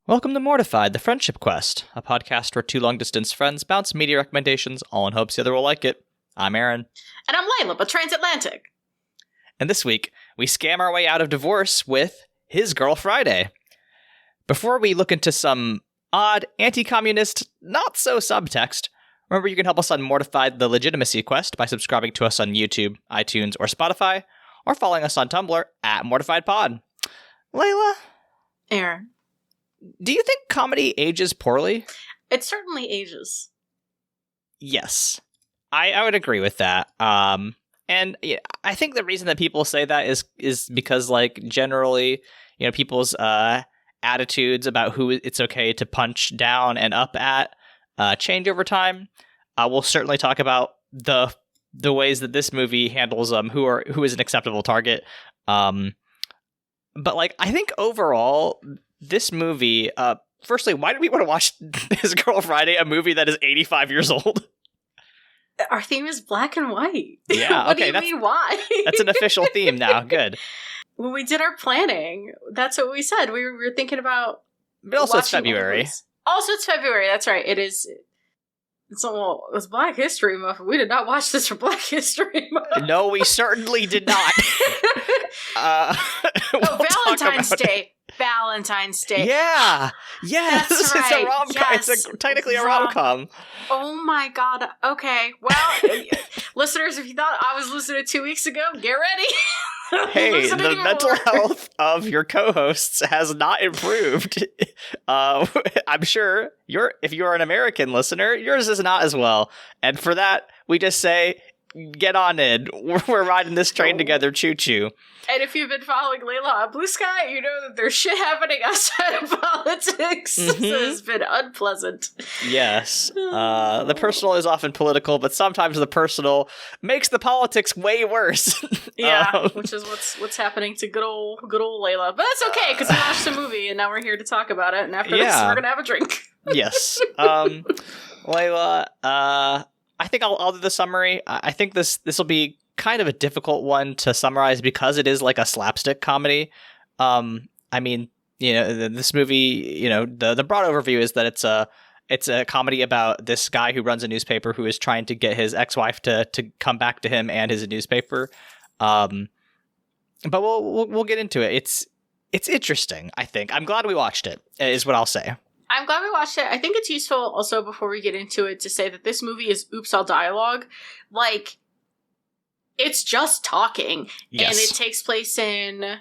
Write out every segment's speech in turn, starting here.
Welcome to Mortified, the Friendship Quest, a podcast where two long-distance friends bounce media recommendations, all in hopes the other will like it. I'm Aaron. And I'm Leyla, but Transatlantic. And this week, we scam our way out of divorce with His Girl Friday. Before we look into some odd, anti-communist, not-so subtext, remember you can help us on Mortified, the Legitimacy Quest by subscribing to us on YouTube, iTunes, or Spotify, or following us on Tumblr at MortifiedPod. Leyla? Aaron. Do you think comedy ages poorly? It certainly ages. Yes. I would agree with that. And yeah, I think the reason that people say that is because, like, generally, you know, people's attitudes about who it's okay to punch down and up at change over time. We'll certainly talk about the ways that this movie handles who is an acceptable target. But like, I think overall, this movie, firstly, why do we want to watch His Girl Friday, a movie that is 85 years old? Our theme is black and white. Yeah, what okay. do you mean, why? That's an official theme now. Good. When we did our planning, that's what we said. We were thinking about. But also, it's February. Also, it's February. That's right. It is. It was Black History Month. We did not watch this for Black History Month. No, we certainly did not. Valentine's Day. Valentine's Day. Yeah. Yes. That's right. It's a rom-com. Yes. It's technically a rom-com. Oh my god. Okay. Well, listeners, if you thought I was listening 2 weeks ago, get ready. Hey, the mental health of your co-hosts has not improved. I'm sure if you're an American listener, yours is not as well. And for that, we just say, get on in. We're riding this train together, choo-choo. And if you've been following Leyla on Blue Sky, you know that there's shit happening outside of politics. Mm-hmm. So it's been unpleasant. Yes. The personal is often political, but sometimes the personal makes the politics way worse. Yeah, which is what's happening to good old Leyla. But that's okay, because we watched the movie, and now we're here to talk about it, and after this, we're going to have a drink. Yes. Leyla, I think I'll do the summary. I think this will be kind of a difficult one to summarize because it is like a slapstick comedy. I mean, you know, this movie, you know, the broad overview is that it's a comedy about this guy who runs a newspaper who is trying to get his ex-wife to come back to him and his newspaper. But we'll get into it. It's interesting, I think. I'm glad we watched it, is what I'll say. I'm glad we watched it. I think it's useful also before we get into it to say that this movie is oops all dialogue. Like, it's just talking. Yes. And it takes place in,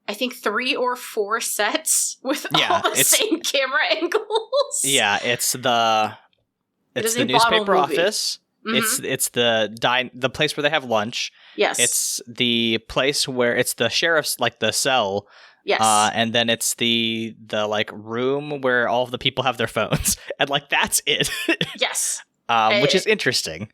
I think, 3 or 4 sets with all the same camera angles. Yeah, it's the newspaper office. Mm-hmm. It's the place where they have lunch. Yes. It's the place where it's the sheriff's, like, the cell. Yes. And then it's the like room where all of the people have their phones. And like that's it. Yes. Which is interesting.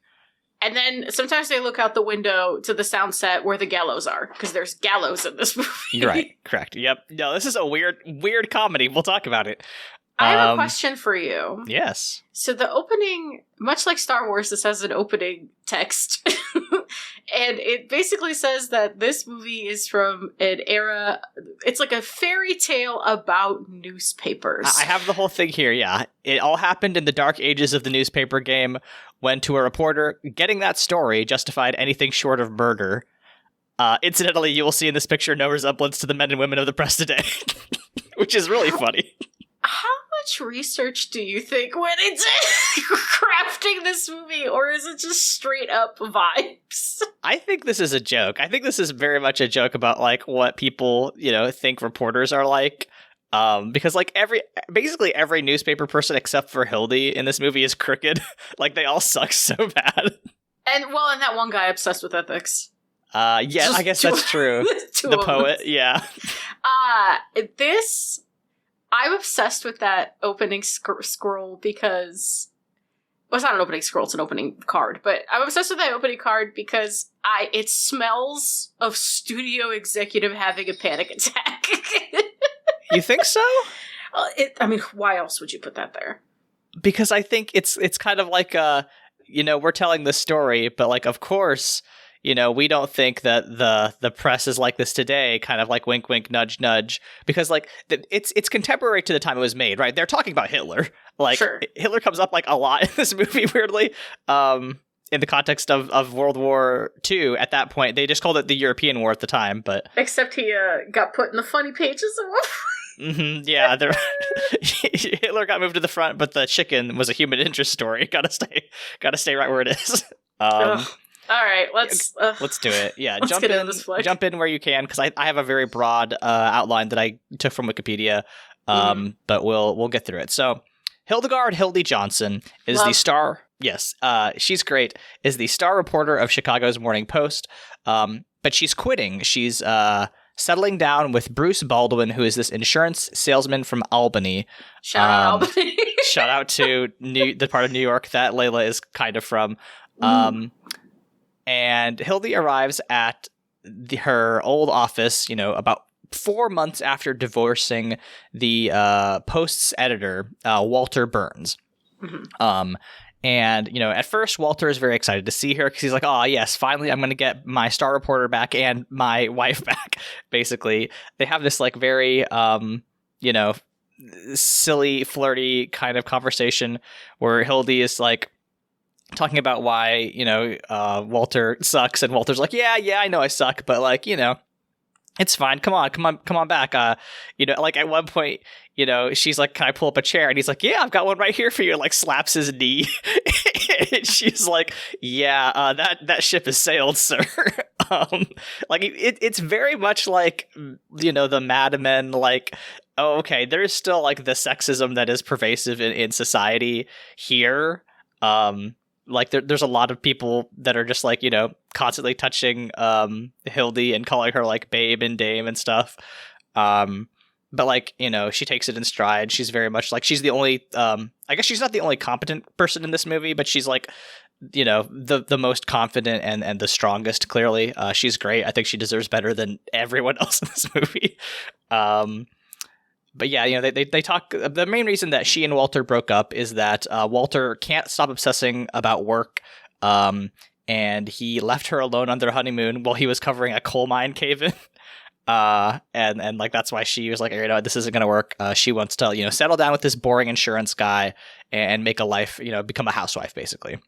And then sometimes they look out the window to the sound set where the gallows are, because there's gallows in this movie. You're right. Correct. Yep. No, this is a weird comedy. We'll talk about it. I have a question for you. Yes. So the opening, much like Star Wars, this has an opening text. And it basically says that this movie is from an era, it's like a fairy tale about newspapers. I have the whole thing here, yeah. It all happened in the dark ages of the newspaper game when, to a reporter, getting that story justified anything short of murder. Incidentally, you will see in this picture no resemblance to the men and women of the press today, which is really funny. How much research do you think went into crafting this movie, or is it just straight up vibes? I think this is a joke. I think this is very much a joke about like what people, you know, think reporters are like. Because like basically every newspaper person except for Hildy in this movie is crooked. Like they all suck so bad. And that one guy obsessed with ethics. Yeah, I guess that's true. The poet, yeah. I'm obsessed with that opening scroll because... Well, it's not an opening scroll, it's an opening card. But I'm obsessed with that opening card because it smells of studio executive having a panic attack. You think so? Why else would you put that there? Because I think it's kind of like, we're telling this story, but like, of course... we don't think that the press is like this today, kind of like wink, wink, nudge, nudge, because like it's contemporary to the time it was made, right? They're talking about Hitler. Like Sure. Hitler comes up like a lot in this movie, weirdly. In the context of World War II, at that point, they just called it the European War at the time, but except he got put in the funny pages of yeah, Hitler got moved to the front, but the chicken was a human interest story. Gotta stay right where it is. All right, let's do it. Yeah, let's get into this flick. Jump in where you can, because I have a very broad outline that I took from Wikipedia, but we'll get through it. So, Hildegard Hildy Johnson is the star. Yes, she's great. Is the star reporter of Chicago's Morning Post, but she's quitting. She's settling down with Bruce Baldwin, who is this insurance salesman from Albany. Shout out Albany. Shout out to the part of New York that Leyla is kind of from. And Hildy arrives at her old office, about 4 months after divorcing the Post's editor, Walter Burns. And, at first, Walter is very excited to see her because he's like, oh, yes, finally, I'm going to get my star reporter back and my wife back, basically. They have this, like, very, silly, flirty kind of conversation where Hildy is, like, talking about why, Walter sucks. And Walter's like, yeah, I know I suck, but, like, it's fine. Come on back. Like at one point, she's like, can I pull up a chair? And he's like, yeah, I've got one right here for you. And like slaps his knee. And she's like, yeah, that ship has sailed, sir. Like it's very much like, the Mad Men, like, oh, okay, there's still like the sexism that is pervasive in society here. Like there's a lot of people that are just like, constantly touching Hildy and calling her like babe and dame and stuff. But like, she takes it in stride. She's very much like, she's the only, I guess she's not the only competent person in this movie, but she's like, the most confident and the strongest, clearly. She's great. I think she deserves better than everyone else in this movie. But yeah, they talk. The main reason that she and Walter broke up is that Walter can't stop obsessing about work, and he left her alone on their honeymoon while he was covering a coal mine cave-in. And like that's why she was like, this isn't gonna work. She wants to settle down with this boring insurance guy and make a life, become a housewife, basically.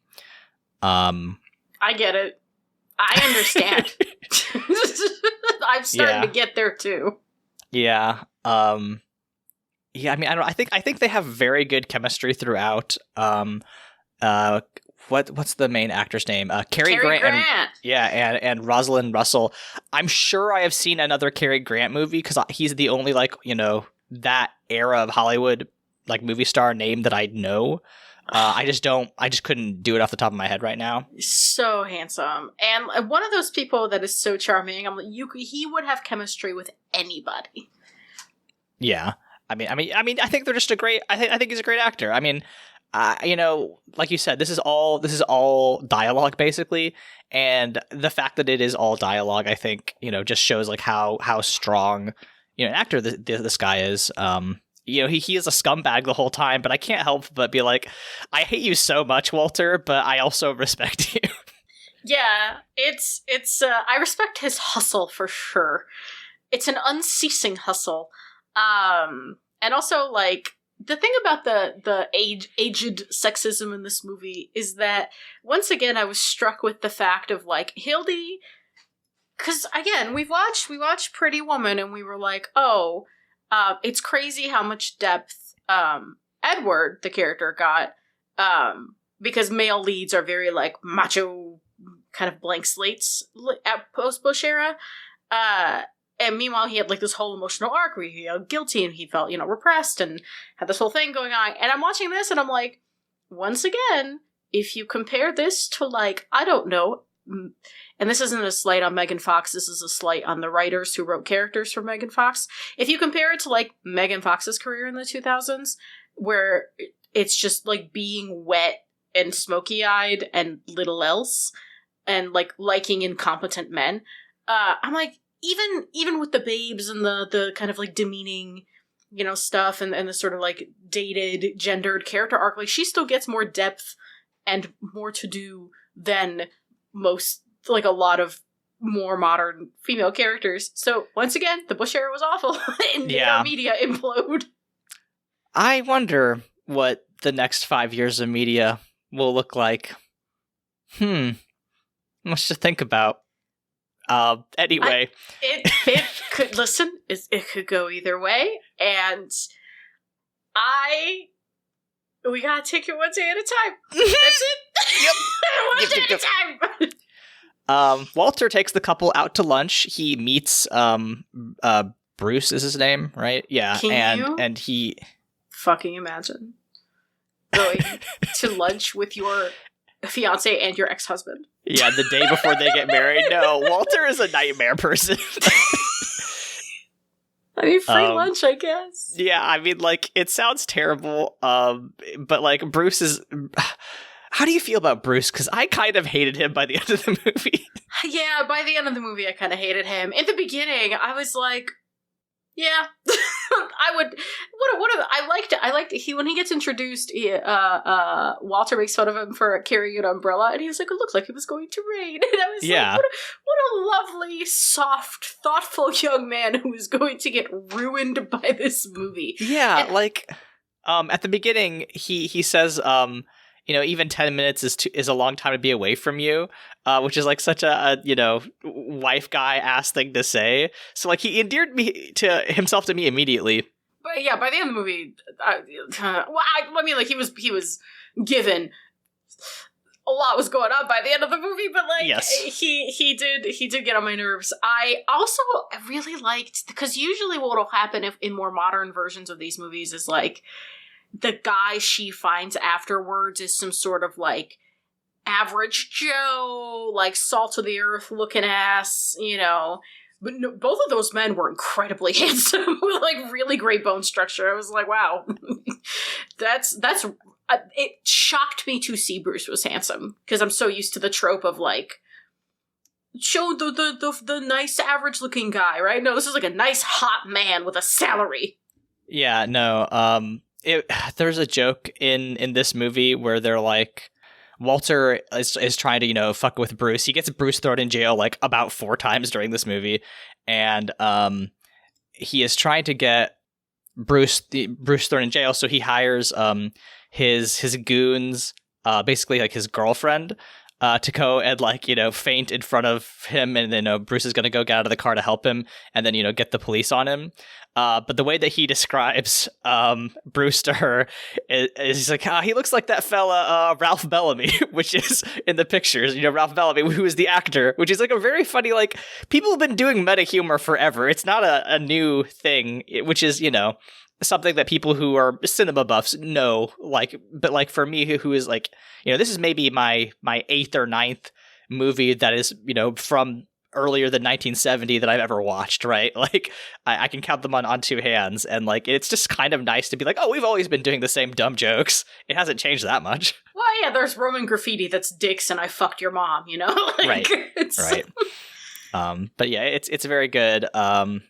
I get it. I understand. I'm starting to get there too. Yeah. Yeah, I mean, I think they have very good chemistry throughout. What's the main actor's name? Cary Grant. And Rosalind Russell. I'm sure I have seen another Cary Grant movie because he's the only that era of Hollywood movie star name that I know. I just couldn't do it off the top of my head right now. So handsome, and one of those people that is so charming. I'm like, he would have chemistry with anybody. Yeah. I mean, I think they're just a great. I think he's a great actor. I mean, like you said, this is all dialogue basically, and the fact that it is all dialogue, I think, just shows like how strong, an actor this guy is. He is a scumbag the whole time, but I can't help but be like, I hate you so much, Walter, but I also respect you. Yeah, it's I respect his hustle for sure. It's an unceasing hustle. And also, like, the thing about the aged sexism in this movie is that, once again, I was struck with the fact of, like, Hildy, because, again, we watched Pretty Woman, and we were like, oh, it's crazy how much depth, Edward, the character, got, because male leads are very, like, macho, kind of blank slates at post-Bush era, and meanwhile, he had like this whole emotional arc where he felt guilty and he felt, repressed and had this whole thing going on. And I'm watching this and I'm like, once again, if you compare this to like, I don't know, and this isn't a slight on Megan Fox, this is a slight on the writers who wrote characters for Megan Fox. If you compare it to like Megan Fox's career in the 2000s, where it's just like being wet and smoky-eyed and little else, and like liking incompetent men, I'm like, even with the babes and the kind of like demeaning, stuff and the sort of like dated, gendered character arc, like she still gets more depth and more to do than most like a lot of more modern female characters. So once again, the Bush era was awful and made our media implode. I wonder what the next 5 years of media will look like. Much to think about. Anyway. It could, listen, it could go either way, and we gotta take it one day at a time. That's it. Yep. One day at a time. Walter takes the couple out to lunch. He meets Bruce is his name, right? Yeah. And he fucking imagine going to lunch with your fiance and your ex-husband. Yeah, the day before they get married. No, Walter is a nightmare person. I mean, free lunch, I guess. Yeah, I mean, like, it sounds terrible, but, like, Bruce is... How do you feel about Bruce? Because I kind of hated him by the end of the movie. Yeah, by the end of the movie, I kind of hated him. In the beginning, I was like, yeah, I would. I liked he when he gets introduced. Walter makes fun of him for carrying an umbrella, and he was like, "It looks like it was going to rain." And I was like, "What a lovely, soft, thoughtful young man who is going to get ruined by this movie." Yeah, and, at the beginning, he says, even 10 minutes is a long time to be away from you, which is like such a wife guy ass thing to say. So like he endeared himself to me immediately. But yeah, by the end of the movie, he was given a lot was going on by the end of the movie, but like yes. he did get on my nerves. I also really liked, because usually what will happen in more modern versions of these movies is like, the guy she finds afterwards is some sort of, like, average Joe, like, salt of the earth looking ass, But no, both of those men were incredibly handsome with, like, really great bone structure. I was like, wow. It shocked me to see Bruce was handsome, because I'm so used to the trope of, like, show the nice average looking guy, right? No, this is like a nice hot man with a salary. Yeah, no, there's a joke in this movie where they're like, Walter is trying to, fuck with Bruce. He gets Bruce thrown in jail like about 4 times during this movie. And he is trying to get Bruce thrown in jail. So he hires his goons, basically like his girlfriend, to go and faint in front of him, and then Bruce is going to go get out of the car to help him, and then get the police on him. But the way that he describes Bruce to her is he's like, he looks like that fella Ralph Bellamy, which is in the pictures. Ralph Bellamy, who is the actor, which is like a very funny, like, people have been doing meta humor forever. It's not a new thing, which is something that people who are cinema buffs know, but like for me, who is like, this is maybe my 8th or 9th movie that is, from earlier than 1970 that I've ever watched, right? Like, I can count them on 2 hands, and like, it's just kind of nice to be like, oh, we've always been doing the same dumb jokes. It hasn't changed that much. Well, yeah, there's Roman graffiti that's dicks and I fucked your mom, like, right. But yeah, it's very good. I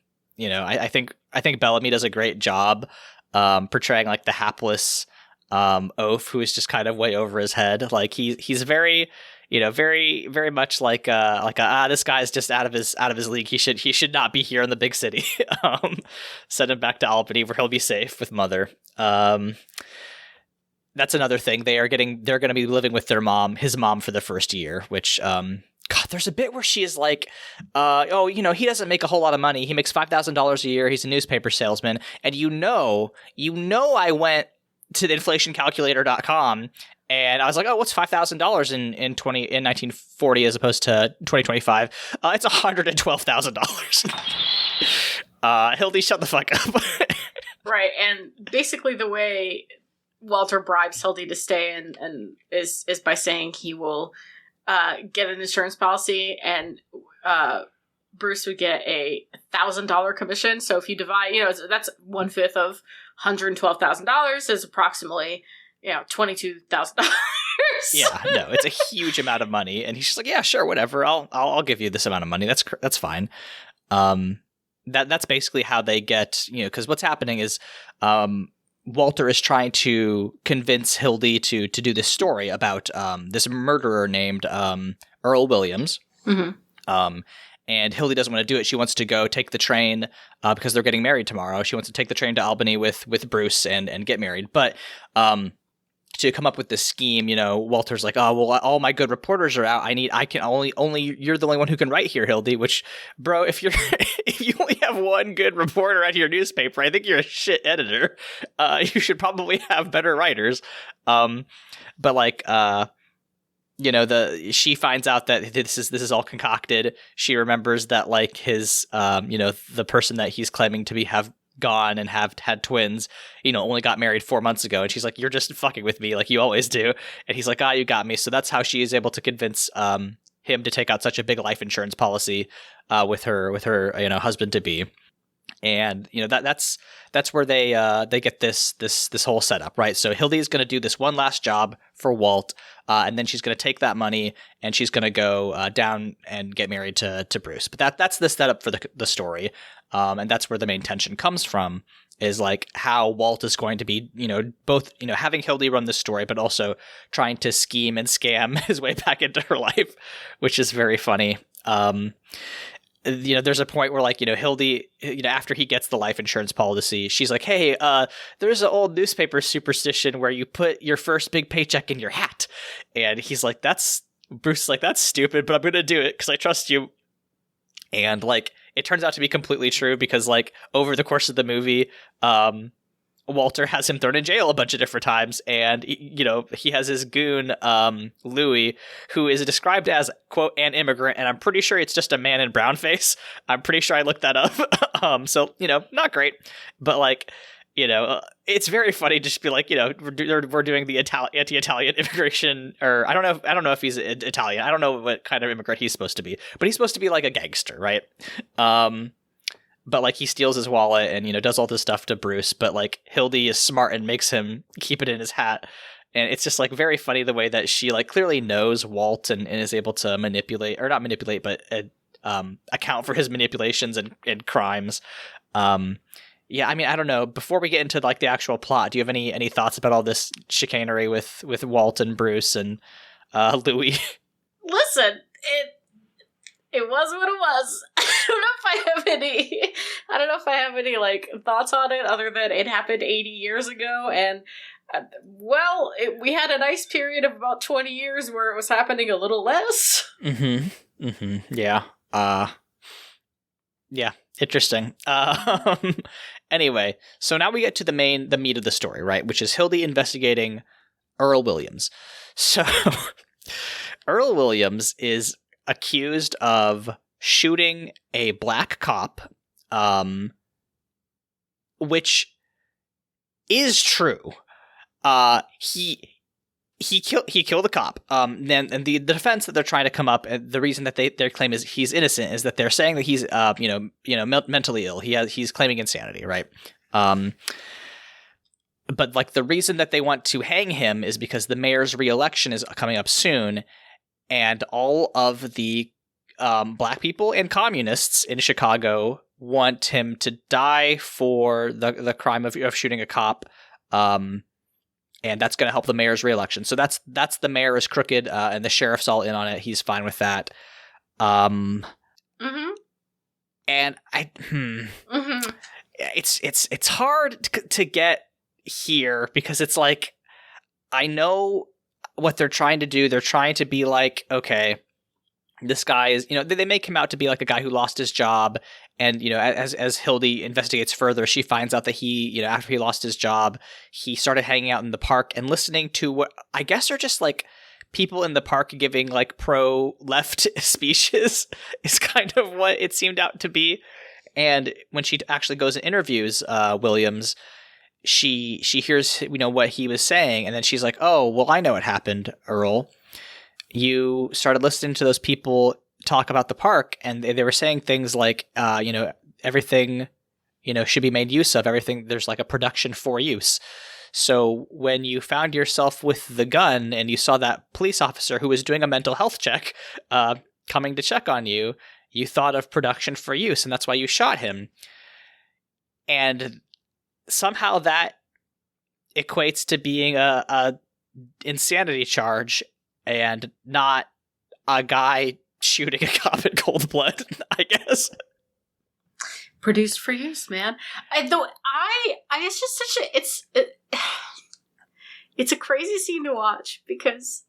think Bellamy does a great job portraying like the hapless oaf who is just kind of way over his head. Like he's very very very much like this guy's just out of his league. He should not be here in the big city. Send him back to Albany where he'll be safe with Mother. That's another thing. They're going to be living with his mom for the first year, which God, there's a bit where she is like, he doesn't make a whole lot of money. He makes $5,000 a year. He's a newspaper salesman. And I went to the inflationcalculator.com and I was like, oh, what's $5,000 in 1940 as opposed to 2025? It's $112,000. Hildy, shut the fuck up. Right. And basically the way Walter bribes Hildy to stay and is by saying he will get an insurance policy, and Bruce would get a $1,000 commission. So if you divide, that's 1/5 of $112,000 is approximately, $22,000. Yeah, no, it's a huge amount of money, and he's just like, yeah, sure, whatever, I'll give you this amount of money. That's fine. That's basically how they get, because what's happening is, Walter is trying to convince Hildy to do this story about this murderer named Earl Williams, Mm-hmm. And Hildy doesn't want to do it. She wants to go take the train because they're getting married tomorrow. She wants to take the train to Albany with Bruce and get married. But to come up with this scheme, Walter's like, oh, well, all my good reporters are out. You're the only one who can write here, Hildy, which, bro, if you only have one good reporter at your newspaper, I think you're a shit editor. You should probably have better writers. But like, she finds out that this is all concocted. She remembers that like his, the person that he's claiming to have gone and have had twins, only got married 4 months ago. And she's like, you're just fucking with me like you always do. And he's like, you got me. So that's how she is able to convince him to take out such a big life insurance policy with her husband to be. And that's where they get this whole setup, right? So Hildy is going to do this one last job for Walt, and then she's going to take that money and she's going to go down and get married to Bruce. But that's the setup for the story, and that's where the main tension comes from. Is like how Walt is going to be, both having Hildy run the story, but also trying to scheme and scam his way back into her life, which is very funny. There's a point where like, Hildy, after he gets the life insurance policy, she's like, hey, there's an old newspaper superstition where you put your first big paycheck in your hat. And he's like, Bruce is like, that's stupid, but I'm going to do it because I trust you. And like, it turns out to be completely true because like over the course of the movie, Walter has him thrown in jail a bunch of different times, and he has his goon Louis, who is described as quote an immigrant, and I'm pretty sure it's just a man in brown face. I'm pretty sure I looked that up. So not great, but like it's very funny to just be like we're doing the anti-Italian immigration, or I don't know if he's Italian. I don't know what kind of immigrant he's supposed to be, but he's supposed to be like a gangster, right? But like he steals his wallet and does all this stuff to Bruce, but like Hildy is smart and makes him keep it in his hat. And it's just like very funny the way that she like clearly knows Walt and is able to manipulate, or not manipulate, but account for his manipulations and crimes. Yeah, I mean, I don't know. Before we get into like the actual plot, do you have any thoughts about all this chicanery with Walt and Bruce and Louis? Listen, it was what it was. I don't know if I have any like thoughts on it other than it happened 80 years ago, and we had a nice period of about 20 years where it was happening a little less. Yeah. Yeah. Interesting. Anyway, so now we get to the meat of the story, right? Which is Hildy investigating Earl Williams. So Earl Williams is accused of shooting a black cop, which is true. He killed the cop. Then and the defense that they're trying to come up, and the reason that their claim is he's innocent is that they're saying that he's mentally ill. He's claiming insanity, right? But like the reason that they want to hang him is because the mayor's re-election is coming up soon, and all of the black people and communists in Chicago want him to die for the crime of shooting a cop. And that's going to help the mayor's re-election. So that's the mayor is crooked, and the sheriff's all in on it. He's fine with that. And it's hard to get here because it's like, I know what they're trying to do. They're trying to be like, okay, this guy is, they make him out to be like a guy who lost his job. And, as Hildy investigates further, she finds out that he, after he lost his job, he started hanging out in the park and listening to what I guess are just like people in the park giving like pro-left speeches is kind of what it seemed out to be. And when she actually goes and interviews Williams, she hears, what he was saying. And then she's like, oh, well, I know what happened, Earl. You started listening to those people talk about the park, and they were saying things like, everything, should be made use of. Everything, there's like a production for use. So when you found yourself with the gun and you saw that police officer who was doing a mental health check coming to check on you, you thought of production for use, and that's why you shot him. And somehow that equates to being a insanity charge and not a guy shooting a cop in cold blood, I guess. Produced for use, man. It's just such a it's a crazy scene to watch because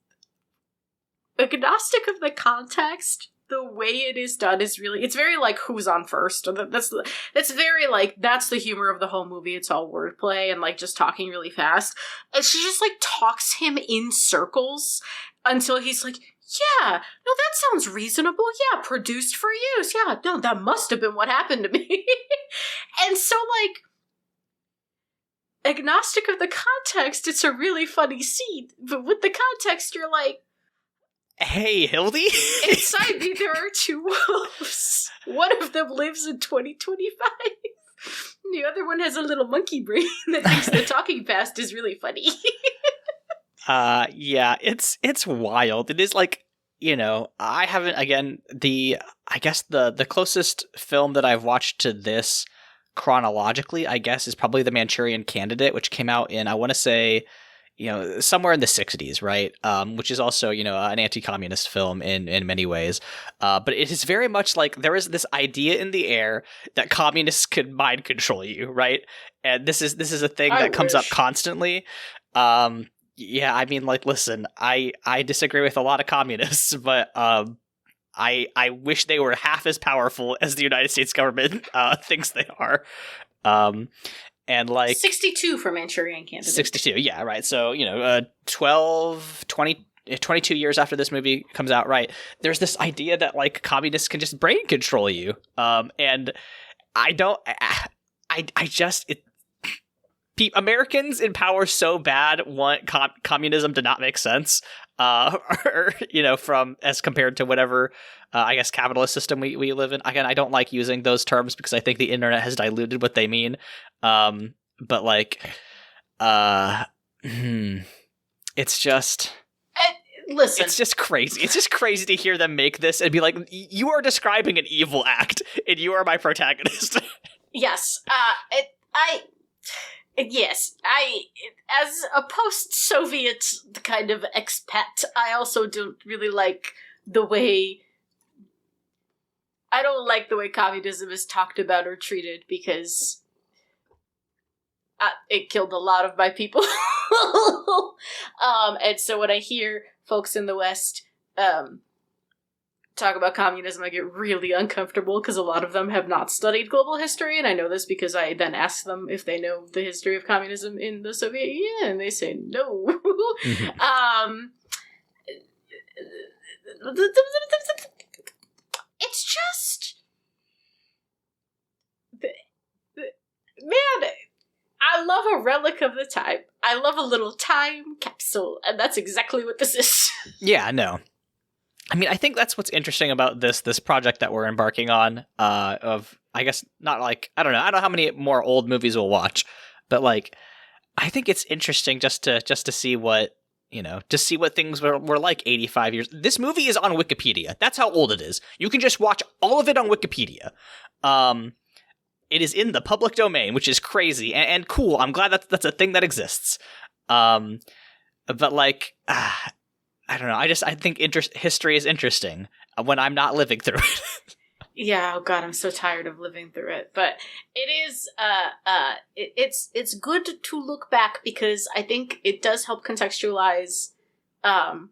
agnostic of the context, the way it is done is really, it's very like who's on first. That's very like, that's the humor of the whole movie. It's all wordplay and like just talking really fast. And she just like talks him in circles until he's like, yeah, no, that sounds reasonable. Yeah, produced for use. Yeah, no, that must have been what happened to me. And so like, agnostic of the context, it's a really funny scene. But with the context, you're like, hey, Hildy? Inside me, there are two wolves. One of them lives in 2025. The other one has a little monkey brain that thinks that talking fast is really funny. Yeah, it's wild. It is like, you know, I haven't, again, I guess the closest film that I've watched to this chronologically, I guess, is probably The Manchurian Candidate, which came out in, I want to say, you know, somewhere in the 60s, right? Which is also, you know, an anti-communist film in many ways. But it is very much like there is this idea in the air that communists could mind control you, right? And this is a thing that comes up constantly. Yeah, I mean, like, listen, I disagree with a lot of communists, but I wish they were half as powerful as the United States government thinks they are. And like 62 for Manchurian Candidate. 62, yeah, right. So, you know, 22 years after this movie comes out, right? There's this idea that like communists can just brain control you. And Americans in power so bad want communism to not make sense, or, you know, from as compared to whatever, I guess, capitalist system we live in. Again, I don't like using those terms because I think the internet has diluted what they mean. But like, it's just. Listen. It's just crazy. It's just crazy to hear them make this and be like, you are describing an evil act, and you are my protagonist. Yes. Yes, as a post-Soviet kind of expat, I also don't really like the way, I don't like the way communism is talked about or treated, because it killed a lot of my people. And so when I hear folks in the West, talk about communism, I get really uncomfortable because a lot of them have not studied global history, and I know this because I then ask them if they know the history of communism in the Soviet Union, and they say no. Mm-hmm. It's just, man, I love a relic of the time. I love a little time capsule, and that's exactly what this is. Yeah, no. I mean, I think that's what's interesting about this project that we're embarking on, of, I guess, not like, I don't know how many more old movies we'll watch, but like, I think it's interesting just to see what, you know, to see what things were like 85 years. This movie is on Wikipedia. That's how old it is. You can just watch all of it on Wikipedia. It is in the public domain, which is crazy and cool. I'm glad that's a thing that exists. But like, I don't know. I think history is interesting when I'm not living through it. Yeah. Oh God, I'm so tired of living through it. But it is. It's good to look back because I think it does help contextualize. One,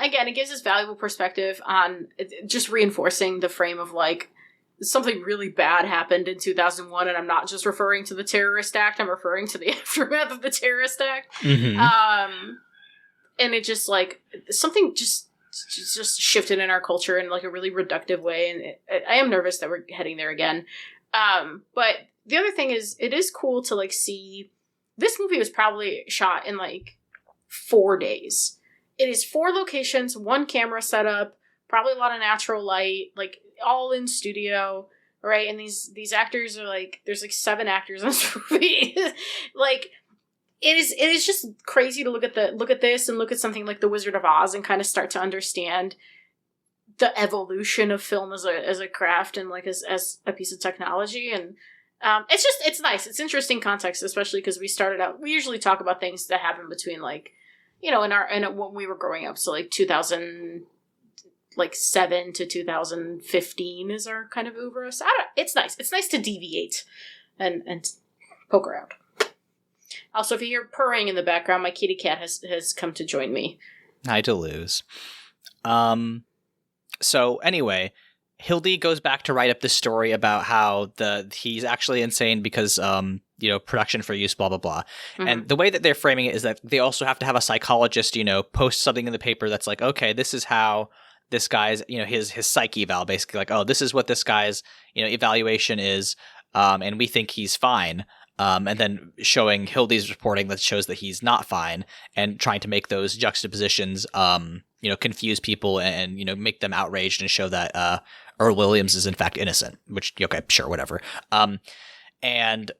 again, it gives us valuable perspective on just reinforcing the frame of like something really bad happened in 2001, and I'm not just referring to the terrorist act. I'm referring to the aftermath of the terrorist act. Mm-hmm. And it just, like, something just shifted in our culture in, like, a really reductive way, and I am nervous that we're heading there again. But the other thing is, it is cool to, like, see... This movie was probably shot in, like, 4 days. It is 4 locations, 1 camera setup, probably a lot of natural light, like, all in studio, right? And these actors are, like... There's, like, 7 actors in this movie. Like... It is just crazy to look at this and look at something like The Wizard of Oz and kind of start to understand the evolution of film as a craft and like as a piece of technology. And it's nice. It's interesting context, especially because we usually talk about things that happen between like, you know, in when we were growing up. So like 2000, 2007 to 2015 is our kind of oeuvre. So it's nice. It's nice to deviate and poke around. Also, if you hear purring in the background, my kitty cat has come to join me. Hi, Deleuze. So anyway, Hildy goes back to write up this story about how he's actually insane because production for use, blah blah blah. Mm-hmm. And the way that they're framing it is that they also have to have a psychologist, post something in the paper that's like, okay, this is how this guy's, his psych eval, basically, like, oh, this is what this guy's, evaluation is, and we think he's fine. And then showing Hildy's reporting that shows that he's not fine, and trying to make those juxtapositions, confuse people and make them outraged and show that Earl Williams is in fact innocent, which, okay, sure, whatever. And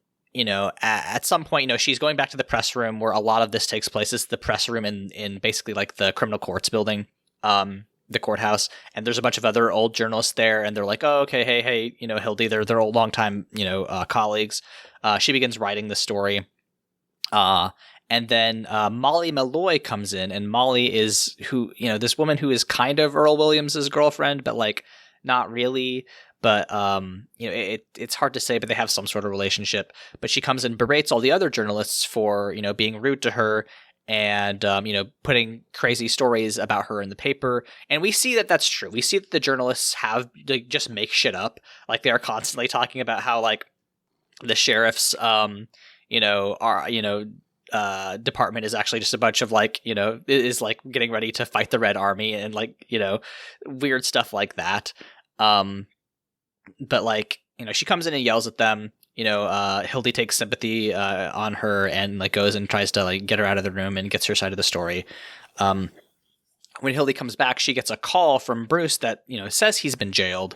at some point, she's going back to the press room where a lot of this takes place. This is the press room in basically like the criminal courts building, the courthouse, and there's a bunch of other old journalists there, and they're like, oh, okay, hey, Hildy, they're old longtime, colleagues. She begins writing the story. And then Molly Malloy comes in, and Molly is this woman who is kind of Earl Williams' girlfriend, but like not really. But it's hard to say, but they have some sort of relationship. But she comes and berates all the other journalists for being rude to her and putting crazy stories about her in the paper. And we see that that's true. We see that the journalists just make shit up. Like, they are constantly talking about how like the sheriff's department is actually just a bunch of like is like getting ready to fight the Red Army and like weird stuff like that. But like she comes in and yells at them. Hildy takes sympathy on her and like goes and tries to like get her out of the room and gets her side of the story. When Hildy comes back, she gets a call from Bruce that says he's been jailed.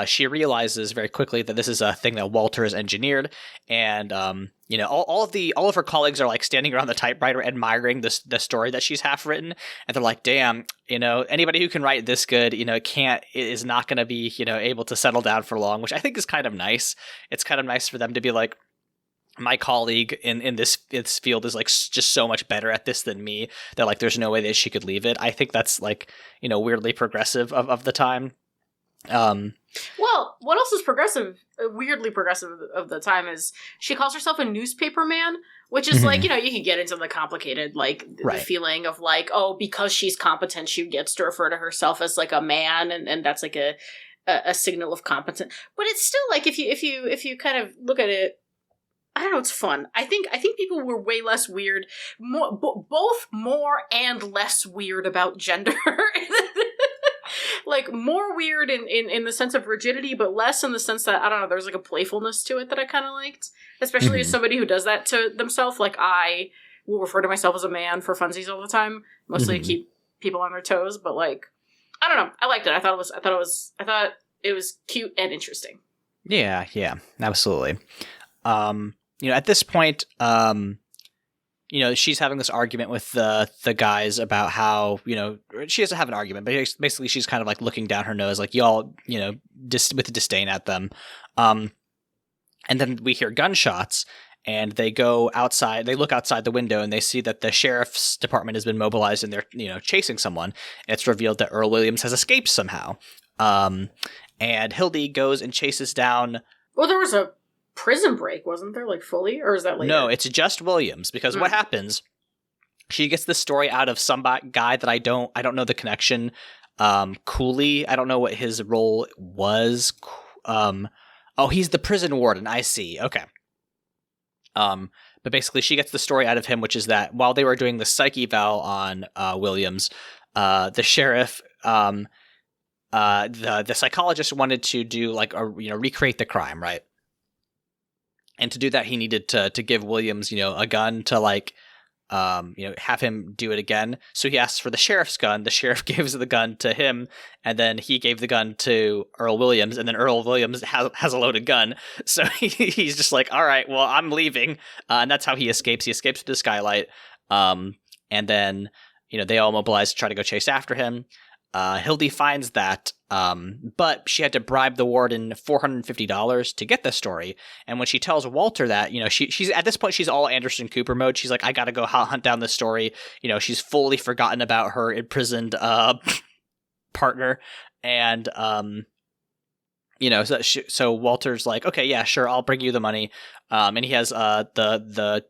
She realizes very quickly that this is a thing that Walter has engineered, and all of her colleagues are like standing around the typewriter admiring the story that she's half written, and they're like, damn, anybody who can write this good, is not going to be able to settle down for long, which I think is kind of nice. It's kind of nice for them to be like, my colleague in this field is like just so much better at this than me that like there's no way that she could leave it. I think that's like weirdly progressive of the time. Well, what else is weirdly progressive of the time is she calls herself a newspaper man, which is like, you can get into the complicated, like the feeling of like, oh, because she's competent, she gets to refer to herself as like a man. And that's like a signal of competence. But it's still like, if you kind of look at it, I don't know, it's fun. I think people were way less weird, both more and less weird about gender. Like, more weird in the sense of rigidity, but less in the sense that, I don't know, there's like a playfulness to it that I kind of liked. Especially as somebody who does that to themselves. Like, I will refer to myself as a man for funsies all the time, mostly to keep people on their toes. But like, I don't know, I liked it. I thought it was cute and interesting. Yeah, absolutely. At this point, she's having this argument with the guys about how, she doesn't have an argument, but basically she's kind of like looking down her nose, like, y'all, with disdain at them. And then we hear gunshots, and they go outside, they look outside the window, and they see that the sheriff's department has been mobilized, and they're, chasing someone. And it's revealed that Earl Williams has escaped somehow. And Hildy goes and chases down... Well, there was a prison break, wasn't there, like, fully, or is that later? No, it's just Williams, because what happens, she gets this story out of some guy that I don't know the connection. Cooley, I don't know what his role was. He's the prison warden, I see, okay. But basically she gets the story out of him, which is that while they were doing the psych eval on Williams, the sheriff, the psychologist wanted to do like recreate the crime, right? And to do that, he needed to give Williams, a gun to like, have him do it again. So he asks for the sheriff's gun. The sheriff gives the gun to him, and then he gave the gun to Earl Williams, and then Earl Williams has a loaded gun. So he's just like, all right, well, I'm leaving. And that's how he escapes. He escapes to the skylight. And then, they all mobilize to try to go chase after him. Hildy finds that, but she had to bribe the warden $450 to get the story. And when she tells Walter that, she's at this point, she's all Anderson Cooper mode. She's like, I gotta go hunt down this story. She's fully forgotten about her imprisoned partner, and so Walter's like, okay, yeah, sure, I'll bring you the money, and he has the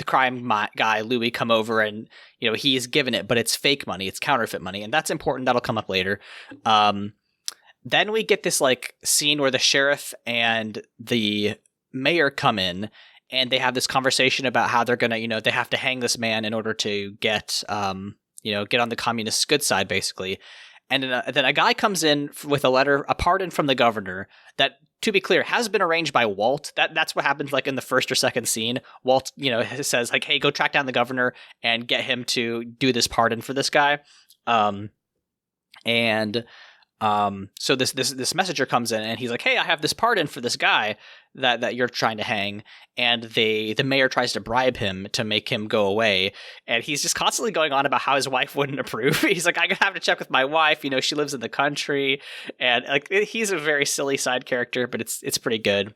crime guy Louis come over, and he's given it, but it's fake money, it's counterfeit money, and that's important. That'll come up later. Then we get this like scene where the sheriff and the mayor come in, and they have this conversation about how they're gonna, they have to hang this man in order to get on the communist good side, basically. And then a guy comes in with a pardon from the governor that, to be clear, has been arranged by Walt. That's what happens like in the first or second scene. Walt, says like, hey, go track down the governor and get him to do this pardon for this guy. So this messenger comes in, and he's like, hey, I have this pardon for this guy that you're trying to hang. And the mayor tries to bribe him to make him go away. And he's just constantly going on about how his wife wouldn't approve. He's like, I have to check with my wife. She lives in the country. And like, he's a very silly side character, but it's pretty good.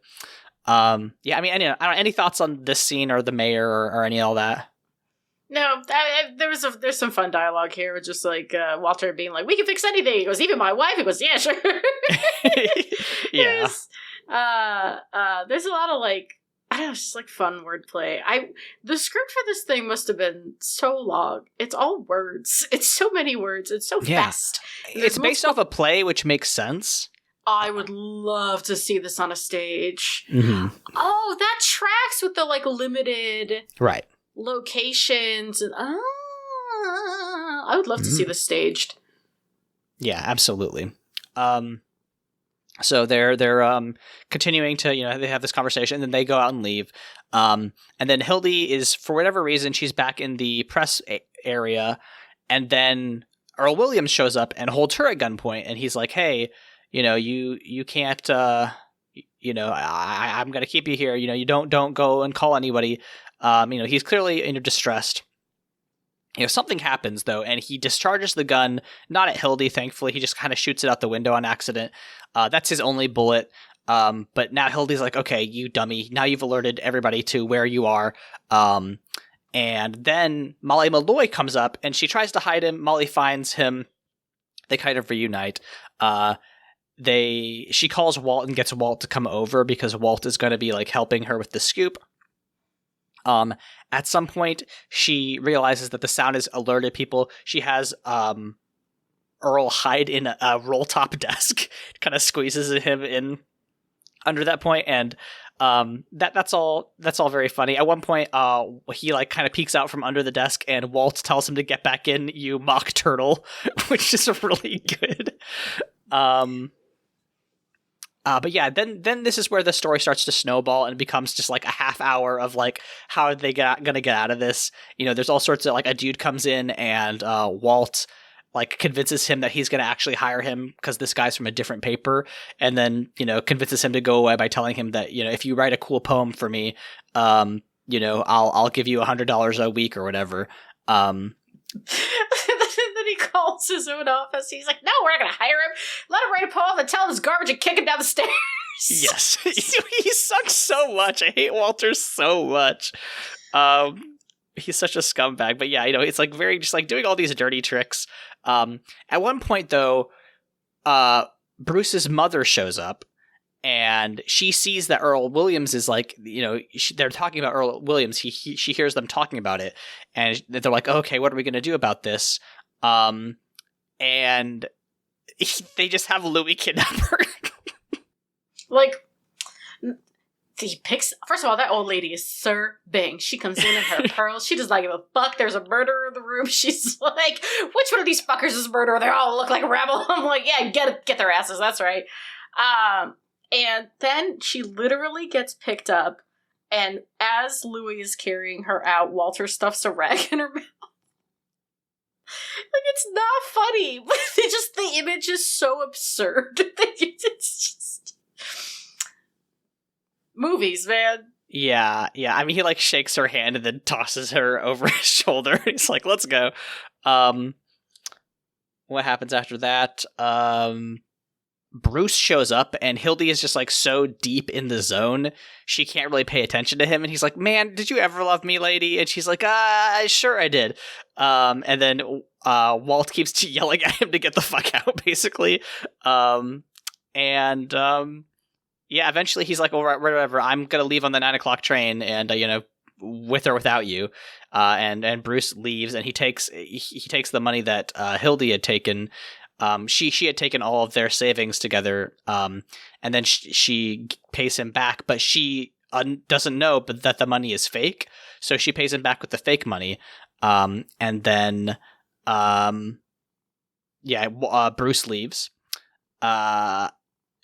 I mean, any thoughts on this scene or the mayor or any of all that? No, there's some fun dialogue here with just like Walter being like, we can fix anything. He goes, even my wife. He goes, yeah, sure. Yeah. There's a lot of like, I don't know, it's just like fun wordplay. The script for this thing must have been so long. It's all words. It's so many words. It's so fast. It's based off a play, which makes sense. I would love to see this on a stage. Mm-hmm. Oh, that tracks with the like limited locations, and I would love to see this staged. Yeah, absolutely. So they're continuing to, they have this conversation, and then they go out and leave. And then Hildy is, for whatever reason, she's back in the press area, and then Earl Williams shows up and holds her at gunpoint, and he's like, hey, you can't, I'm going to keep you here. You don't go and call anybody. He's clearly distressed. Something happens though, and he discharges the gun, not at Hildy, thankfully. He just kind of shoots it out the window on accident. That's his only bullet. But now Hildy's like, okay, you dummy. Now you've alerted everybody to where you are. And then Molly Malloy comes up, and she tries to hide him. Molly finds him. They kind of reunite. She calls Walt and gets Walt to come over because Walt is going to be like helping her with the scoop. At some point, she realizes that the sound has alerted people. She has Earl hide in a roll-top desk, kind of squeezes him in under that point, and that's all very funny. At one point, he like kind of peeks out from under the desk, and Walt tells him to get back in, you mock turtle, which is really good. But yeah, then this is where the story starts to snowball and becomes just like a half hour of like, how are they gonna get out of this? There's all sorts of like, a dude comes in, and Walt like convinces him that he's gonna actually hire him because this guy's from a different paper, and then convinces him to go away by telling him that if you write a cool poem for me, I'll give you $100 a week or whatever. Then he calls his own office. He's like, no, we're not going to hire him. Let him write a poem and tell him his garbage and kick him down the stairs. Yes. He sucks so much. I hate Walter so much. He's such a scumbag. But yeah, it's like very just like doing all these dirty tricks. At one point, though, Bruce's mother shows up, and she sees that Earl Williams is like, they're talking about Earl Williams. She hears them talking about it, and they're like, okay, what are we going to do about this? And they just have Louis kidnap her. Like, first of all, that old lady is serving. She comes in her pearls. She does not give a fuck. There's a murderer in the room. She's like, which one of these fuckers is murderer? They all look like a rebel. I'm like, yeah, get their asses. That's right. And then she literally gets picked up, and as Louis is carrying her out, Walter stuffs a rag in her mouth. Like, it's not funny, but the image is so absurd. It's just movies, man. Yeah. I mean, he like shakes her hand and then tosses her over his shoulder. He's like, let's go. What happens after that? Bruce shows up, and Hildy is just like so deep in the zone, she can't really pay attention to him. And he's like, man, did you ever love me, lady? And she's like, sure I did. And then Walt keeps yelling at him to get the fuck out, basically. Yeah, eventually he's like, well, whatever, I'm going to leave on the 9:00 train and, with or without you. And Bruce leaves and he takes the money that Hildy had taken. She had taken all of their savings together. And then she pays him back, but she doesn't know that the money is fake. So she pays him back with the fake money. And then, Bruce leaves.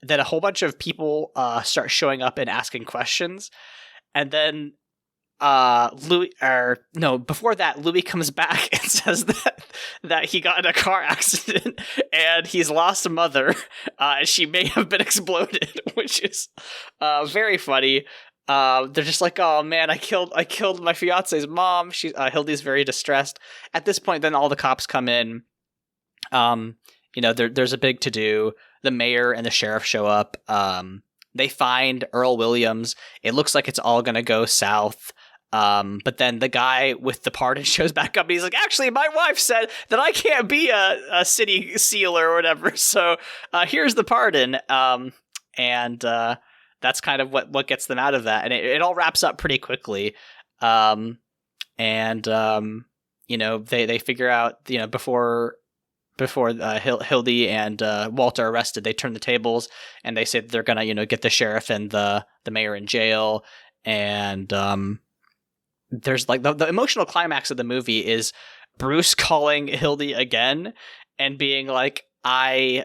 Then a whole bunch of people start showing up and asking questions, and then before that, Louis comes back and says that he got in a car accident and he's lost a mother, and she may have been exploded, which is very funny. They're just like, oh man, I killed my fiance's mom. Hildy's very distressed. At this point, then all the cops come in. There's a big to-do. The mayor and the sheriff show up. They find Earl Williams. It looks like it's all going to go south. But then the guy with the pardon shows back up and he's like, actually, my wife said that I can't be a city seal or whatever. So here's the pardon. And that's kind of what gets them out of that. And it all wraps up pretty quickly. They figure out, before Hildy and Walt are arrested, they turn the tables and they say that they're gonna, get the sheriff and the mayor in jail. And there's like the emotional climax of the movie is Bruce calling Hildy again and being like, I'm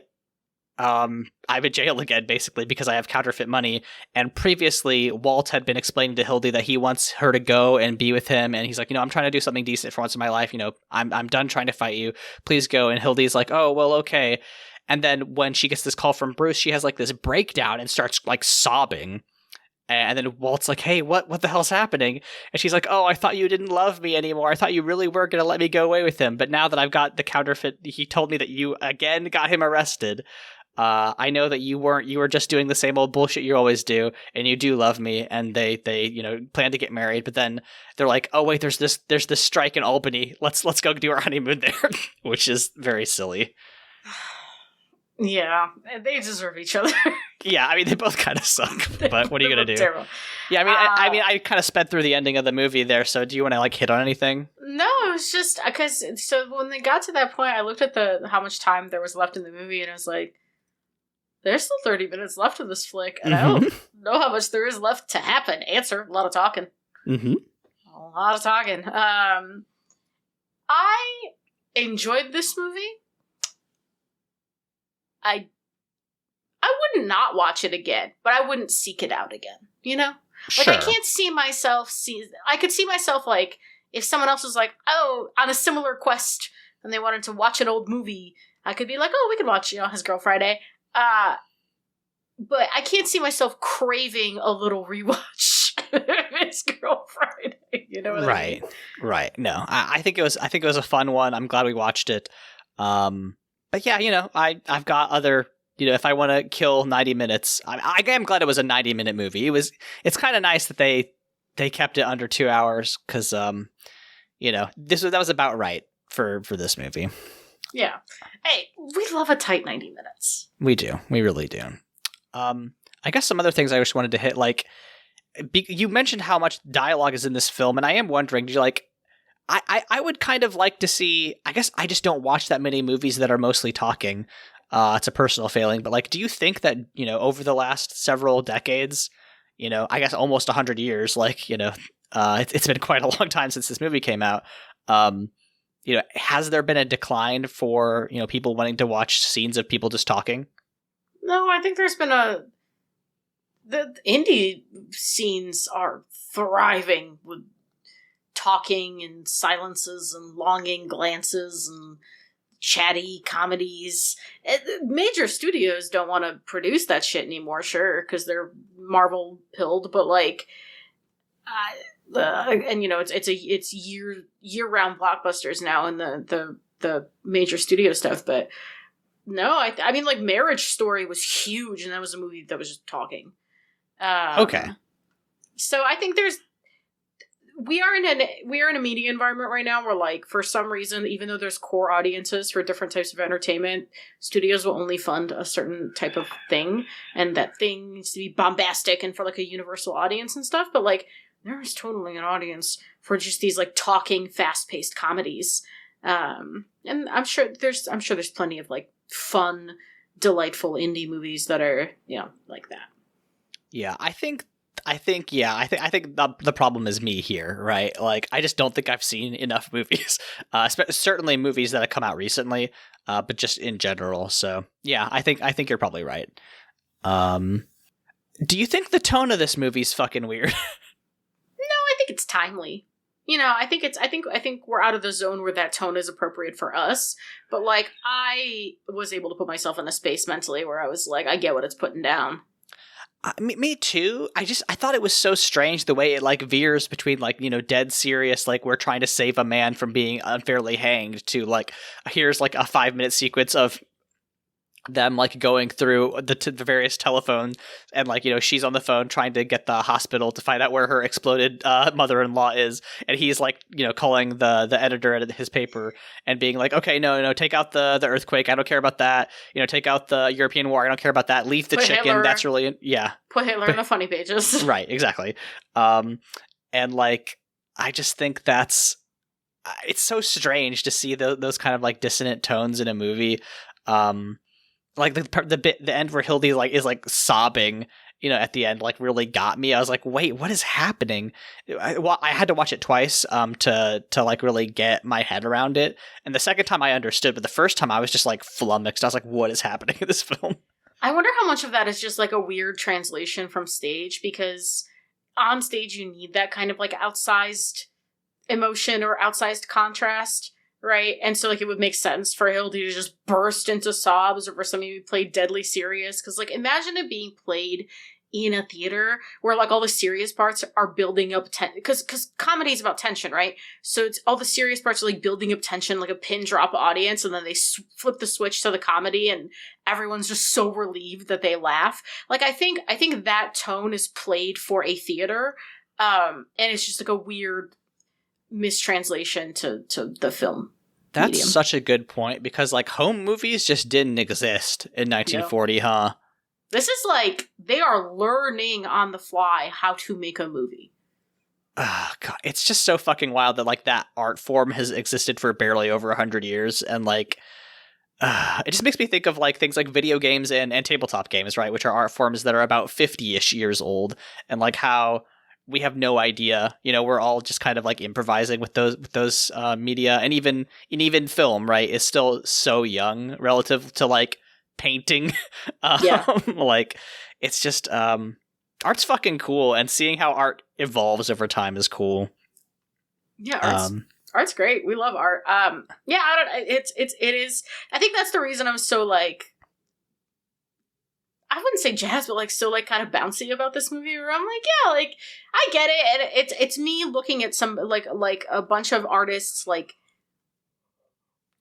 in jail again, basically, because I have counterfeit money. And previously, Walt had been explaining to Hildy that he wants her to go and be with him. And he's like, I'm trying to do something decent for once in my life. I'm done trying to fight you. Please go. And Hildy's like, oh, well, okay. And then when she gets this call from Bruce, she has like this breakdown and starts like sobbing. And then Walt's like, hey, what the hell's happening? And she's like, oh, I thought you didn't love me anymore. I thought you really were going to let me go away with him. But now that I've got the counterfeit, he told me that you again got him arrested. I know that you were just doing the same old bullshit you always do, and you do love me. And they plan to get married, but then they're like, oh wait, there's this strike in Albany. Let's go do our honeymoon there, which is very silly. Yeah, they deserve each other. Yeah, I mean they both kind of suck, but what are you gonna do? Terrible. Yeah, I kind of sped through the ending of the movie there. So do you want to like hit on anything? No, it was just because when they got to that point, I looked at how much time there was left in the movie, and I was like, there's still 30 minutes left of this flick, and I don't know how much there is left to happen. Answer, a lot of talking. Mm-hmm. A lot of talking. I enjoyed this movie. I would not watch it again, but I wouldn't seek it out again, Like, Sure. I can't see myself I could see myself, like, if someone else was like, oh, on a similar quest, and they wanted to watch an old movie, I could be like, oh, we could watch, His Girl Friday. But I can't see myself craving a little rewatch of His Girl Friday. You know what I mean? Right. No, I think it was a fun one. I'm glad we watched it. But yeah, I've got other, if I want to kill 90 minutes, I am glad it was a 90-minute movie. It's kind of nice that they kept it under 2 hours because, that was about right for this movie. Yeah. Hey, we love a tight 90 minutes. We do. We really do. I guess some other things I just wanted to hit, like, you mentioned how much dialogue is in this film, and I am wondering, do you like, I would kind of like to see, I guess I just don't watch that many movies that are mostly talking. It's a personal failing, but like, do you think that, over the last several decades, I guess almost 100 years, like, it's been quite a long time since this movie came out. Has there been a decline for, people wanting to watch scenes of people just talking? No, I think there's been the indie scenes are thriving with talking and silences and longing glances and chatty comedies. Major studios don't want to produce that shit anymore, sure, because they're Marvel pilled, but like, it's year-round blockbusters now in the major studio stuff, but no, I mean, like, Marriage Story was huge, and that was a movie that was just talking. Okay. So I think we are in a media environment right now where, like, for some reason, even though there's core audiences for different types of entertainment, studios will only fund a certain type of thing, and that thing needs to be bombastic and for, like, a universal audience and stuff. But, like, there is totally an audience for just these, like, talking, fast-paced comedies. And I'm sure there's plenty of, like, fun, delightful indie movies that are, like that. Yeah, I think the problem is me here, right? Like, I just don't think I've seen enough movies, certainly movies that have come out recently, but just in general. So yeah, I think you're probably right. Do you think the tone of this movie's fucking weird? No, I think it's timely. I think we're out of the zone where that tone is appropriate for us. But, like, I was able to put myself in a space mentally where I was like, I get what it's putting down. Me too. I thought it was so strange the way it, like, veers between, like, dead serious, like, we're trying to save a man from being unfairly hanged, to, like, here's, like, a 5-minute sequence of them, like, going through the various telephones, and, like, she's on the phone trying to get the hospital to find out where her exploded mother-in-law is, and he's, like, calling the editor at his paper and being like, okay, no, take out the earthquake, I don't care about that, take out the European war, I don't care about that, leave the chicken, Hitler. That's really, yeah, put Hitler in the funny pages. Right, exactly. And, like, I just think that's it's so strange to see those kind of, like, dissonant tones in a movie. Like, the end where Hildy, like, is, like, sobbing, at the end, like, really got me. I was like, wait, what is happening? I had to watch it twice to like, really get my head around it. And the second time I understood, but the first time I was just, like, flummoxed. I was like, what is happening in this film? I wonder how much of that is just, like, a weird translation from stage, because on stage you need that kind of, like, outsized emotion or outsized contrast. Right? And so, like, it would make sense for Hildy to just burst into sobs, or for somebody to be played deadly serious. Because, like, imagine it being played in a theater where, like, all the serious parts are building up tension. Because comedy is about tension, right? So it's all the serious parts are, like, building up tension, like a pin drop audience, and then they flip the switch to the comedy, and everyone's just so relieved that they laugh. Like, I think that tone is played for a theater, and it's just, like, a weird mistranslation to the film. That's medium. Such a good point, because, like, home movies just didn't exist in 1940, huh? This is like they are learning on the fly how to make a movie. Oh, God, it's just so fucking wild that, like, that art form has existed for barely over 100 years, and, like, it just makes me think of, like, things like video games and tabletop games, right, which are art forms that are about 50-ish years old, and, like, how we have no idea, we're all just kind of, like, improvising with those media, and even film, right, is still so young relative to, like, painting. Yeah. Like, it's just art's fucking cool, and seeing how art evolves over time is cool. Yeah, art's great. We love art. Yeah, it is. I think that's the reason I'm so, like, I wouldn't say jazz, but, like, so, like, kind of bouncy about this movie, where I'm like, yeah, like, I get it, and it's me looking at some, like a bunch of artists, like,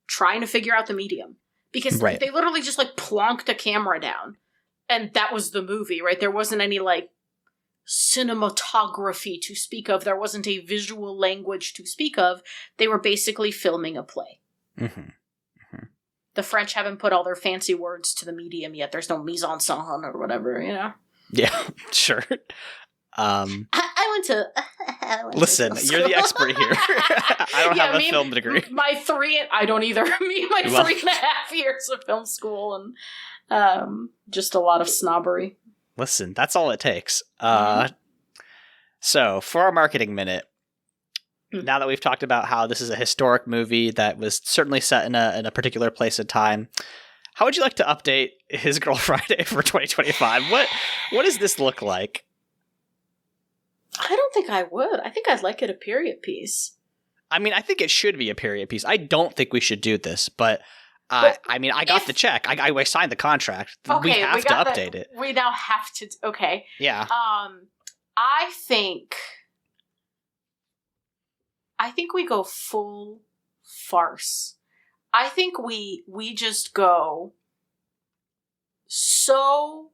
trying to figure out the medium, because right. They literally just, like, plonked a camera down, and that was the movie, right? There wasn't any, like, cinematography to speak of. There wasn't a visual language to speak of. They were basically filming a play. Mm-hmm. The French haven't put all their fancy words to the medium yet. There's no mise en scène or whatever, Yeah, sure. I went to... Listen, you're the expert here. I don't have a film degree. I don't either. 3.5 years of film school, and just a lot of snobbery. Listen, that's all it takes. So, for our marketing minute, now that we've talked about how this is a historic movie that was certainly set in a particular place and time, how would you like to update His Girl Friday for 2025? What does this look like? I don't think I would. I think I'd like it a period piece. I mean, I think it should be a period piece. I don't think we should do this, but I got the check. I signed the contract. Okay, we have to update it. We now have to. Okay. Yeah. I think we go full farce. I think we just go so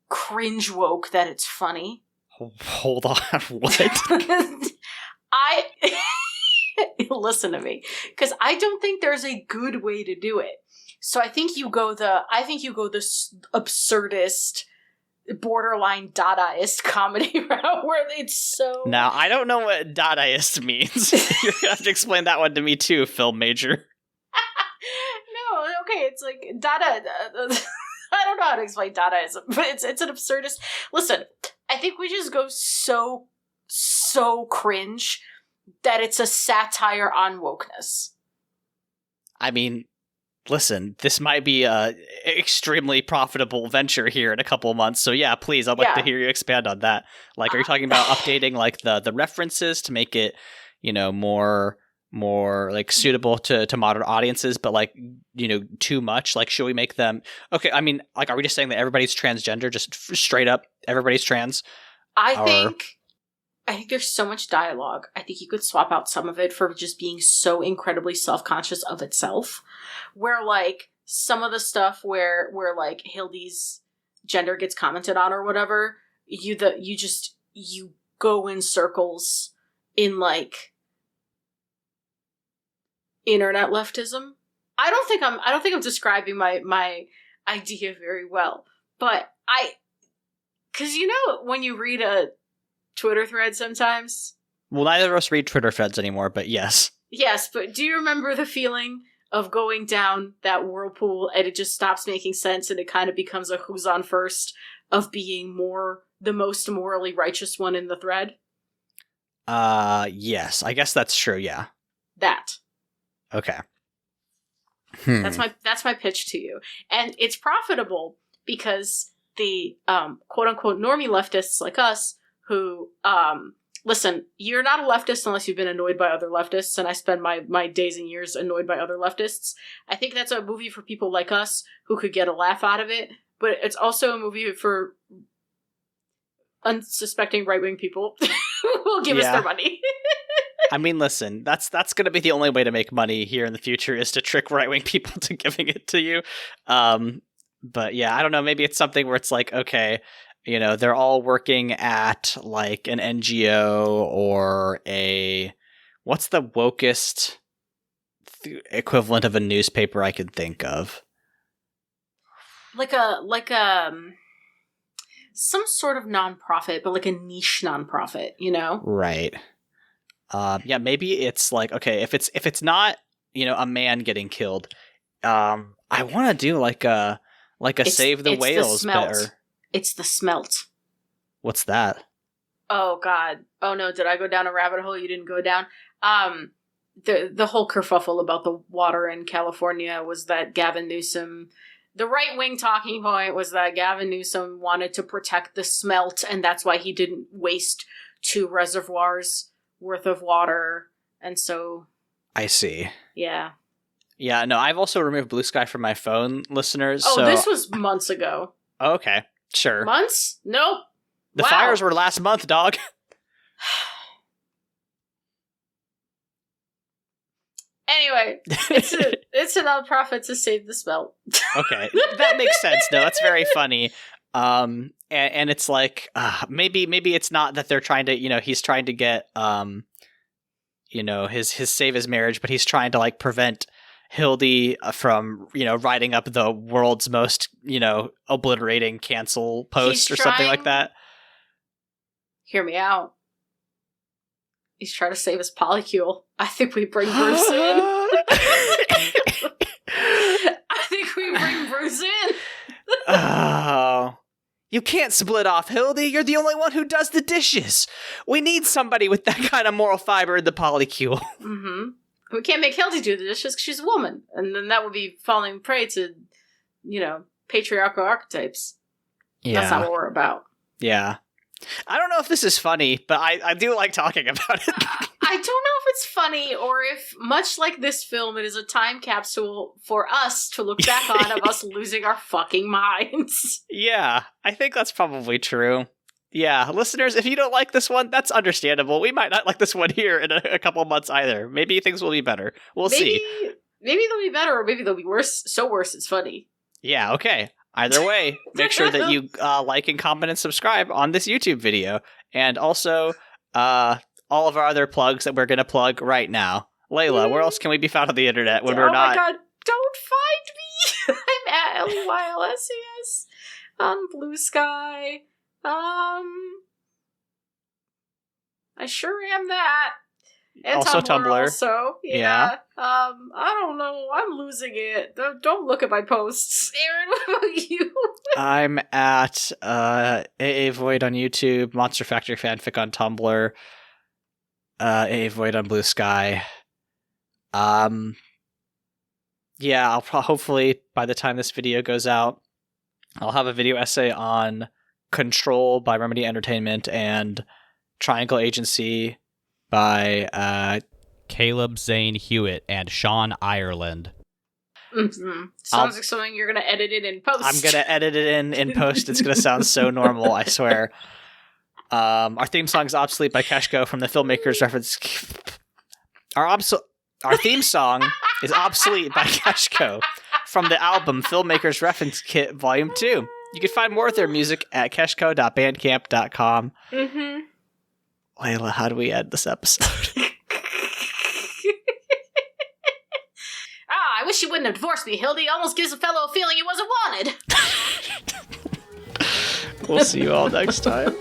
cringe woke that it's funny. Hold on, what? I listen to me, because I don't think there's a good way to do it. So I think you go the absurdist, borderline Dadaist comedy route where it's so. Now I don't know what Dadaist means. You're gonna have to explain that one to me too, film major. No, okay, it's like Dada. I don't know how to explain Dadaism, but it's an absurdist. Listen, I think we just go so cringe that it's a satire on wokeness. I mean, listen, this might be a extremely profitable venture here in a couple of months. So yeah, please, I'd like to hear you expand on that. Like, are you talking about updating like the references to make it, more like suitable to modern audiences, but like, too much? Like, should we make them okay? I mean, like, are we just saying that everybody's transgender, just straight up everybody's trans? I think there's so much dialogue. I think you could swap out some of it for just being so incredibly self-conscious of itself, where like some of the stuff where like Hildy's gender gets commented on or whatever, you go in circles in like internet leftism. I don't think I'm describing my idea very well, but because when you read a Twitter thread sometimes. Well, neither of us read Twitter threads anymore, but yes. Yes, but do you remember the feeling of going down that whirlpool and it just stops making sense and it kind of becomes a who's on first of being the most morally righteous one in the thread? Yes, I guess that's true, yeah. That. Okay. That's my pitch to you. And it's profitable because the quote unquote normie leftists like us who, listen, you're not a leftist unless you've been annoyed by other leftists, and I spend my days and years annoyed by other leftists. I think that's a movie for people like us who could get a laugh out of it, but it's also a movie for unsuspecting right-wing people who will give us their money. I mean, listen, that's going to be the only way to make money here in the future is to trick right-wing people to giving it to you. But yeah, I don't know, maybe it's something where it's like, okay, they're all working at like an NGO or what's the wokest equivalent of a newspaper I could think of? Like some sort of nonprofit, but like a niche nonprofit, Right. Yeah, maybe it's like, okay, if it's not, a man getting killed, I want to do like a Save the Whales better. It's the smelt. What's that? Oh, God. Oh, no. Did I go down a rabbit hole you didn't go down? The whole kerfuffle about the water in California was that Gavin Newsom... The right-wing talking point was that Gavin Newsom wanted to protect the smelt, and that's why he didn't waste 2 reservoirs worth of water. And so... I see. Yeah. Yeah, no, I've also removed Blue Sky from my phone, listeners. Oh, this was months ago. Okay. Sure. Months? Nope. The fires were last month, dog. Anyway, it's a nonprofit to save the smelt. Okay, that makes sense. No, that's very funny. And it's like maybe it's not that they're trying to, he's trying to get his save his marriage, but he's trying to like prevent Hildy from, writing up the world's most, obliterating cancel post or something like that. Hear me out. He's trying to save his polycule. I think we bring Bruce in. I think we bring Bruce in. Oh. You can't split off Hildy. You're the only one who does the dishes. We need somebody with that kind of moral fiber in the polycule. Mm-hmm. We can't make Hildy do the dishes because she's a woman. And then that would be falling prey to, patriarchal archetypes. Yeah. That's not what we're about. Yeah. I don't know if this is funny, but I do like talking about it. I don't know if it's funny or if, much like this film, it is a time capsule for us to look back on of us losing our fucking minds. Yeah, I think that's probably true. Yeah, listeners, if you don't like this one, that's understandable. We might not like this one here in a couple months either. Maybe things will be better. We'll see. Maybe they'll be better, or maybe they'll be worse. So worse, it's funny. Yeah, okay. Either way, make sure that you like and comment and subscribe on this YouTube video. And also, all of our other plugs that we're going to plug right now. Layla, where else can we be found on the internet when we're not? Oh my god, don't find me! I'm at LEYLSES on Blue Sky. I sure am that. And also Tumblr. Also, yeah. I don't know. I'm losing it. Don't look at my posts. Aaron, what about you? I'm at AA Void on YouTube, Monster Factory Fanfic on Tumblr, AA Void on Blue Sky. Yeah, I'll hopefully by the time this video goes out, I'll have a video essay on Control by Remedy Entertainment and Triangle Agency by Caleb Zane Hewitt and Sean Ireland. Mm-hmm. Sounds like something you're gonna edit it in post. I'm gonna edit it in post. It's gonna sound so normal, I swear. Our theme song is Obsolete by Keshco from the Filmmaker's reference. Our theme song is Obsolete by Keshco from the album Filmmaker's Reference Kit Volume 2. You can find more of their music at keshco.bandcamp.com. Mm-hmm. Layla, how do we end this episode? I wish you wouldn't have divorced me, Hildy. Almost gives a fellow a feeling he wasn't wanted. We'll see you all next time.